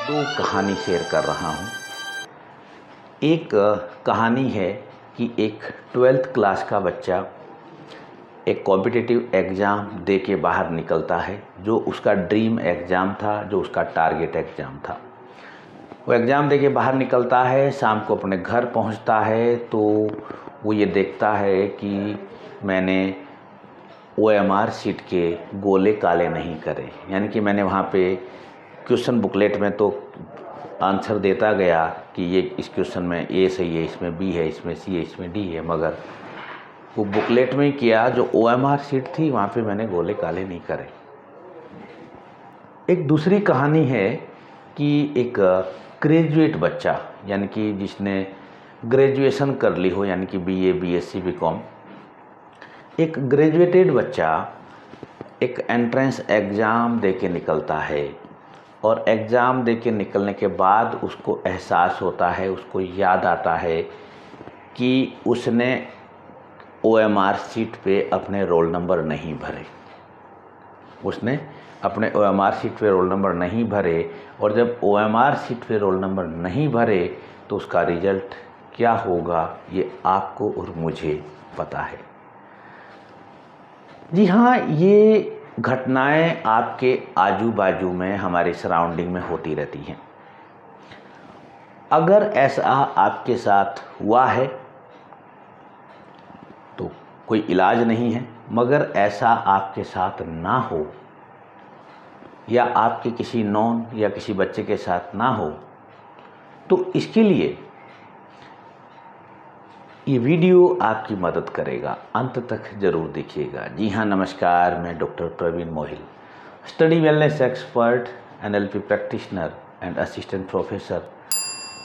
दो कहानी शेयर कर रहा हूँ। एक कहानी है कि एक 12th क्लास का बच्चा एक कॉम्पिटिटिव एग्ज़ाम दे के बाहर निकलता है, जो उसका ड्रीम एग्ज़ाम था, जो उसका टारगेट एग्ज़ाम था। वो एग्ज़ाम दे के बाहर निकलता है, शाम को अपने घर पहुंचता है तो वो ये देखता है कि मैंने OMR शीट के गोले काले नहीं करे, यानी कि मैंने वहाँ पे क्वेश्चन बुकलेट में तो आंसर देता गया कि ये इस क्वेश्चन में ए सही है, इसमें बी है, इसमें सी है, इसमें डी है, मगर वो बुकलेट में किया जो OMR शीट थी वहाँ पे मैंने गोले काले नहीं करे। एक दूसरी कहानी है कि एक ग्रेजुएट बच्चा, यानी कि जिसने ग्रेजुएशन कर ली हो, यानी कि BA BSc BCom, एक ग्रेजुएटेड बच्चा एक एंट्रेंस एग्ज़ाम दे के निकलता है और एग्ज़ाम दे के निकलने के बाद उसको एहसास होता है, उसको याद आता है कि उसने OMR शीट पे अपने रोल नंबर नहीं भरे। उसने अपने OMR शीट पे रोल नंबर नहीं भरे और जब OMR शीट पे रोल नंबर नहीं भरे तो उसका रिजल्ट क्या होगा ये आपको और मुझे पता है। जी हाँ, ये घटनाएं आपके आजू बाजू में, हमारे सराउंडिंग में होती रहती हैं। अगर ऐसा आपके साथ हुआ है तो कोई इलाज नहीं है, मगर ऐसा आपके साथ ना हो या आपके किसी नॉन या किसी बच्चे के साथ ना हो तो इसके लिए ये वीडियो आपकी मदद करेगा। अंत तक ज़रूर देखिएगा। जी हाँ, नमस्कार, मैं doctor Praveen Mohil, study wellness expert, NLP practitioner and assistant professor.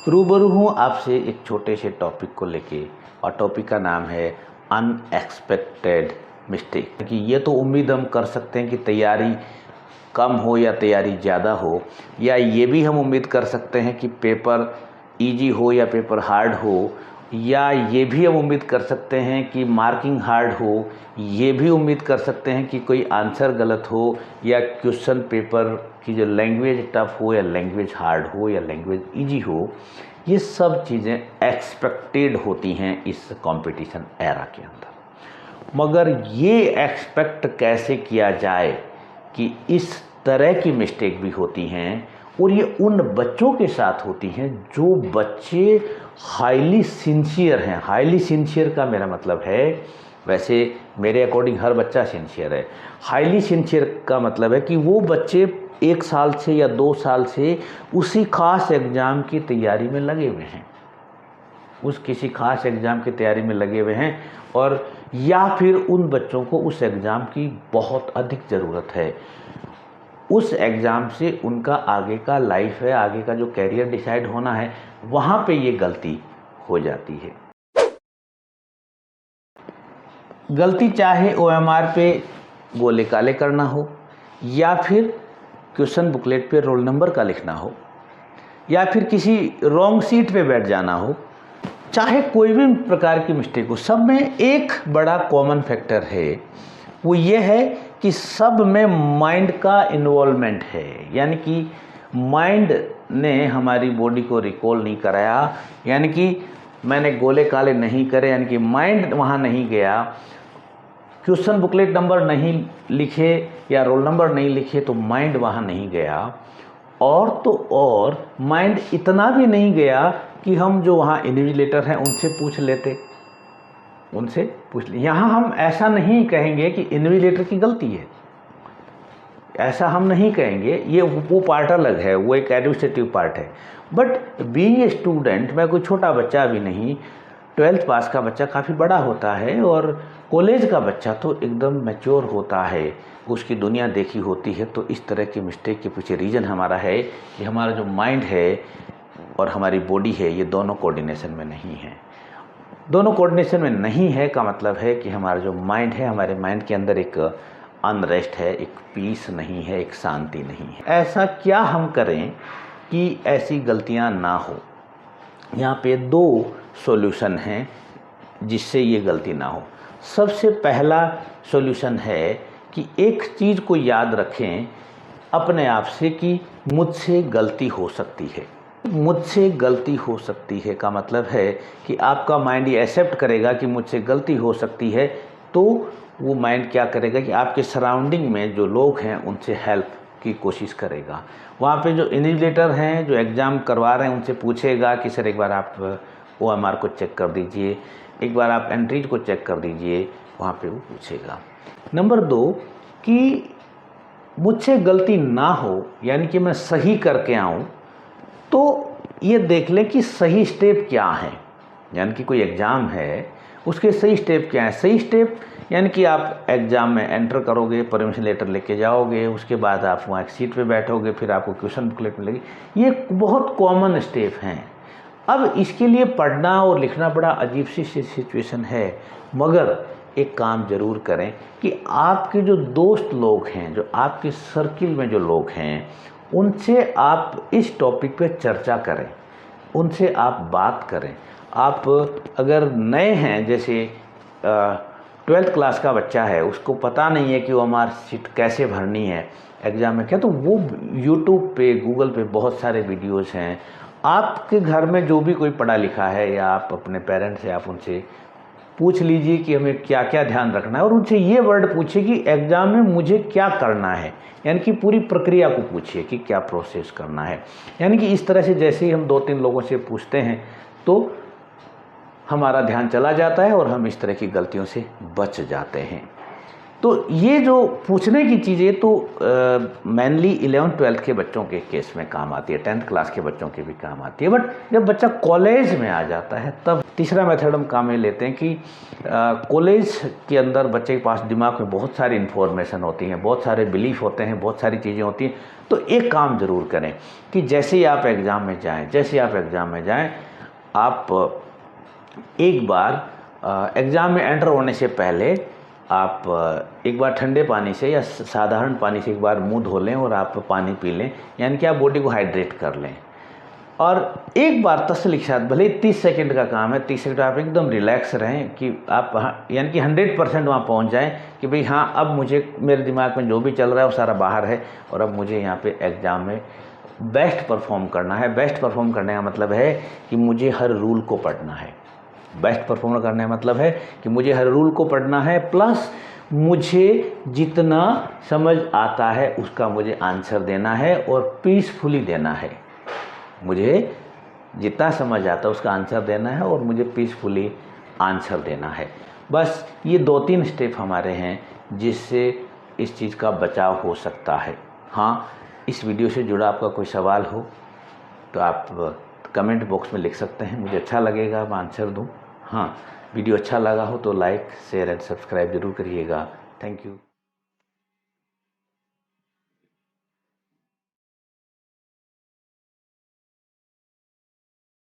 रूबरू हूँ आपसे एक छोटे से टॉपिक को लेके, और टॉपिक का नाम है अनएक्सपेक्टेड मिस्टेक। कि ये तो उम्मीद हम कर सकते हैं कि तैयारी कम हो या तैयारी ज़्यादा हो, या ये भी हम उम्मीद कर सकते हैं कि पेपर इजी हो या पेपर हार्ड हो, या ये भी हम उम्मीद कर सकते हैं कि मार्किंग हार्ड हो, ये भी उम्मीद कर सकते हैं कि कोई आंसर गलत हो, या क्वेश्चन पेपर की जो लैंग्वेज टफ हो, या लैंग्वेज हार्ड हो, या लैंग्वेज इजी हो। ये सब चीज़ें एक्सपेक्टेड होती हैं इस कंपटीशन एरा के अंदर। मगर ये एक्सपेक्ट कैसे किया जाए कि इस तरह की मिस्टेक भी होती हैं, और ये उन बच्चों के साथ होती हैं जो बच्चे हाईली सिंसियर हैं। हाईली सिंसियर का मेरा मतलब है, वैसे मेरे अकॉर्डिंग हर बच्चा सिंसियर है। हाईली सिंसियर का मतलब है कि वो बच्चे 1 साल से या 2 साल से उसी खास एग्ज़ाम की तैयारी में लगे हुए हैं, किसी खास एग्ज़ाम की तैयारी में लगे हुए हैं, और या फिर उन बच्चों को उस एग्ज़ाम की बहुत अधिक ज़रूरत है। उस एग्ज़ाम से उनका आगे का लाइफ है, आगे का जो कैरियर डिसाइड होना है, वहाँ पे ये गलती हो जाती है। गलती चाहे OMR पे गोले काले करना हो, या फिर क्वेश्चन बुकलेट पे रोल नंबर का लिखना हो, या फिर किसी रॉन्ग सीट पे बैठ जाना हो, चाहे कोई भी प्रकार की मिस्टेक हो, सब में एक बड़ा कॉमन फैक्टर है। वो ये है कि सब में माइंड का इन्वॉल्वमेंट है, यानी कि माइंड ने हमारी बॉडी को रिकॉल नहीं कराया। यानी कि मैंने गोले काले नहीं करे, यानी कि माइंड वहाँ नहीं गया, क्वेश्चन बुकलेट नंबर नहीं लिखे या रोल नंबर नहीं लिखे तो माइंड वहाँ नहीं गया। और तो और माइंड इतना भी नहीं गया कि हम जो वहाँ इन्विजिलेटर हैं उनसे पूछ लेते, यहाँ हम ऐसा नहीं कहेंगे कि इन्विजिलेटर की गलती है, ऐसा हम नहीं कहेंगे। ये वो पार्ट अलग है, वो एक एडमिनिस्ट्रेटिव पार्ट है। बट बीइंग ए स्टूडेंट, मैं कोई छोटा बच्चा भी नहीं, 12th पास का बच्चा काफ़ी बड़ा होता है, और कॉलेज का बच्चा तो एकदम मैच्योर होता है, उसकी दुनिया देखी होती है। तो इस तरह की मिस्टेक के पीछे रीज़न हमारा है कि हमारा जो माइंड है और हमारी बॉडी है, ये दोनों कोऑर्डिनेशन में नहीं है। दोनों कोऑर्डिनेशन में नहीं है का मतलब है कि हमारा जो माइंड है, हमारे माइंड के अंदर एक अनरेस्ट है, एक पीस नहीं है, एक शांति नहीं है। ऐसा क्या हम करें कि ऐसी गलतियां ना हो? यहाँ पे 2 सॉल्यूशन हैं जिससे ये गलती ना हो। सबसे पहला सॉल्यूशन है कि एक चीज़ को याद रखें अपने आप से कि मुझसे गलती हो सकती है। मुझसे गलती हो सकती है का मतलब है कि आपका माइंड ये एक्सेप्ट करेगा कि मुझसे गलती हो सकती है, तो वो माइंड क्या करेगा कि आपके सराउंडिंग में जो लोग हैं उनसे हेल्प की कोशिश करेगा। वहाँ पे जो इन्विजिलेटर हैं, जो एग्ज़ाम करवा रहे हैं, उनसे पूछेगा कि सर एक बार आप OMR को चेक कर दीजिए, एक बार आप एंट्रीज को चेक कर दीजिए, वहाँ पे वो पूछेगा। नंबर 2 कि मुझसे गलती ना हो, यानी कि मैं सही करके आऊँ, तो ये देख लें कि सही स्टेप क्या हैं। यानी कि कोई एग्ज़ाम है, उसके सही स्टेप क्या हैं। सही स्टेप यानी कि आप एग्ज़ाम में एंटर करोगे, परमिशन लेटर लेके जाओगे, उसके बाद आप वहाँ एक सीट पे बैठोगे, फिर आपको क्वेश्चन बुकलेट मिलेगी। ये बहुत कॉमन स्टेप हैं। अब इसके लिए पढ़ना और लिखना बड़ा अजीब सी सिचुएशन है, मगर एक काम ज़रूर करें कि आपके जो दोस्त लोग हैं, जो आपके सर्किल में जो लोग हैं, उनसे आप इस टॉपिक पे चर्चा करें, उनसे आप बात करें। आप अगर नए हैं, जैसे 12th क्लास का बच्चा है, उसको पता नहीं है कि वो OMR शीट कैसे भरनी है एग्ज़ाम में क्या, तो वो यूट्यूब पे, गूगल पे बहुत सारे वीडियोज़ हैं। आपके घर में जो भी कोई पढ़ा लिखा है, या आप अपने पेरेंट्स से आप उनसे पूछ लीजिए कि हमें क्या क्या ध्यान रखना है, और उनसे ये वर्ड पूछिए कि एग्ज़ाम में मुझे क्या करना है, यानी कि पूरी प्रक्रिया को पूछिए कि क्या प्रोसेस करना है। यानी कि इस तरह से जैसे ही हम 2-3 लोगों से पूछते हैं तो हमारा ध्यान चला जाता है और हम इस तरह की गलतियों से बच जाते हैं। तो ये जो पूछने की चीज़ें तो मेनली 11th-12th के बच्चों के केस में काम आती है, 10th क्लास के बच्चों के भी काम आती है। बट जब बच्चा कॉलेज में आ जाता है, तब तीसरा मेथड हम काम में लेते हैं कि कॉलेज के अंदर बच्चे के पास दिमाग में बहुत सारी इन्फॉर्मेशन होती हैं, बहुत सारे बिलीफ होते हैं, बहुत सारी चीज़ें होती हैं। तो एक काम ज़रूर करें कि जैसे ही आप एग्ज़ाम में जाएँ, आप एक बार एग्ज़ाम में एंटर होने से पहले आप एक बार ठंडे पानी से या साधारण पानी से एक बार मुंह धो लें और आप पानी पी लें, यानी कि आप बॉडी को हाइड्रेट कर लें। और एक बार तसल्ली के साथ, भले ही 30 सेकंड का काम है, 30 सेकंड आप एकदम रिलैक्स रहें कि आप यानी कि 100% वहाँ पहुँच जाएं कि भाई हाँ, अब मुझे, मेरे दिमाग में जो भी चल रहा है वो सारा बाहर है, और अब मुझे यहाँ पे एग्ज़ाम में बेस्ट परफॉर्म करना है। बेस्ट परफॉर्म करने का मतलब है कि मुझे हर रूल को पढ़ना है। बेस्ट परफॉर्म करने का मतलब है कि मुझे हर रूल को पढ़ना है, प्लस मुझे जितना समझ आता है उसका मुझे आंसर देना है और पीसफुली देना है। मुझे जितना समझ आता है उसका आंसर देना है और मुझे पीसफुली आंसर देना है। बस ये 2-3 स्टेप हमारे हैं जिससे इस चीज़ का बचाव हो सकता है। हाँ, इस वीडियो से जुड़ा आपका कोई सवाल हो तो आप कमेंट बॉक्स में लिख सकते हैं, मुझे अच्छा लगेगा मैं आंसर दूं। हाँ, वीडियो अच्छा लगा हो तो लाइक, शेयर एंड सब्सक्राइब ज़रूर करिएगा। Thank you.